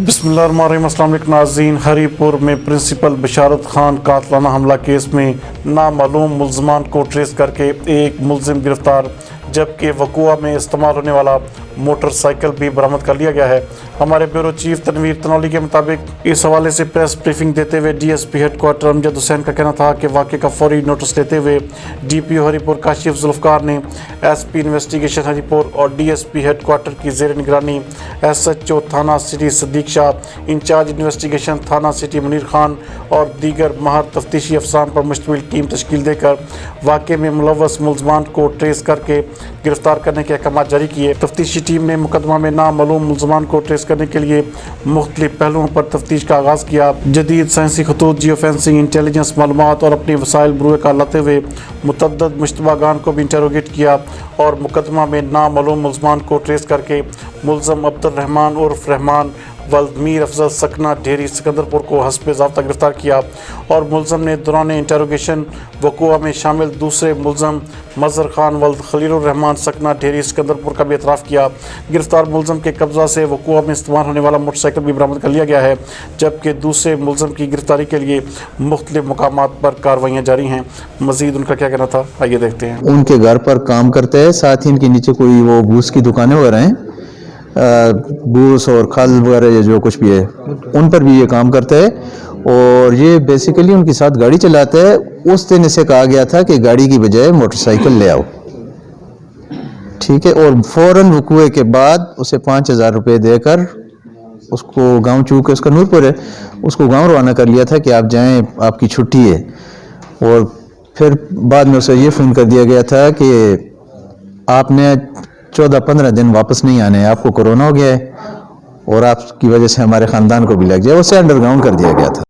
بسم اللہ الرحمن الرحیم۔ السلام علیکم ناظرین۔ ہری پور میں پرنسپل بشارت خان قاتلانہ حملہ کیس میں نامعلوم ملزمان کو ٹریس کر کے ایک ملزم گرفتار، جبکہ وقوع میں استعمال ہونے والا موٹر سائیکل بھی برآمد کر لیا گیا ہے۔ ہمارے بیورو چیف تنویر تنولی کے مطابق اس حوالے سے پریس بریفنگ دیتے ہوئے D S P headquarter Amjad Hussain کا کہنا تھا کہ واقعے کا فوری نوٹس لیتے ہوئے ڈی پی او ہری پور کاشف ذوالفقار نے S P investigation Haripur اور D S P headquarter کی زیر نگرانی ایس ایچ او تھانہ city Siddique Shah, incharge investigation تھانہ سٹی منیر خان اور دیگر ماہر تفتیشی افسران پر مشتمل ٹیم تشکیل دے کر واقعے میں ملوث ملزمان کو ٹریس کر کے گرفتار کرنے کے احکامات جاری کیے۔ تفتیشی ٹیم نے مقدمہ میں نامعلوم ملزمان کو ٹریس کرنے کے لیے مختلف پہلوؤں پر تفتیش کا آغاز کیا۔ جدید سائنسی خطوط، جیو فینسنگ، انٹیلیجنس معلومات اور اپنی وسائل بروئے کار لاتے ہوئے متعدد مشتبہ گان کو بھی انٹروگیٹ کیا اور مقدمہ میں نامعلوم ملزمان کو ٹریس کر کے ملزم عبد الرحمان عرف رحمان ولد میر افضل سکنہ ڈھیری سکندرپور کو حسب ضابطہ گرفتار کیا، اور ملزم نے دوران انٹروگیشن وقوع میں شامل دوسرے ملزم مظہر خان ولد خلیل الرحمان سکنہ ڈھیری سکندرپور کا بھی اعتراف کیا۔ گرفتار ملزم کے قبضہ سے وقوع میں استعمال ہونے والا موٹر سائیکل بھی برآمد کر لیا گیا ہے، جبکہ دوسرے ملزم کی گرفتاری کے لیے مختلف مقامات پر کارروائیاں جاری ہیں۔ مزید ان کا کیا کہنا تھا، آئیے دیکھتے ہیں۔ ان کے گھر پر کام کرتے ہیں، ساتھ ہی ان کے نیچے کوئی وہ بوس کی دکانیں وغیرہ ہیں، بوس اور کھل وغیرہ جو کچھ بھی ہے ان پر بھی یہ کام کرتا ہے، اور یہ بیسیکلی ان کے ساتھ گاڑی چلاتا ہے۔ اس دن اسے کہا گیا تھا کہ گاڑی کی بجائے موٹر سائیکل لے آؤ، ٹھیک ہے، اور فوراً وقوع کے بعد اسے 5,000 روپے دے کر اس کو گاؤں، چونکہ اس کا نورپور ہے، اس کو گاؤں روانہ کر لیا تھا کہ آپ جائیں، آپ کی چھٹی ہے۔ اور پھر بعد میں اسے یہ فون کر دیا گیا تھا کہ آپ نے 14-15 دن واپس نہیں آنے، آپ کو کورونا ہو گیا ہے اور آپ کی وجہ سے ہمارے خاندان کو بھی لگ جائے، اسے انڈر گراؤنڈ کر دیا گیا تھا۔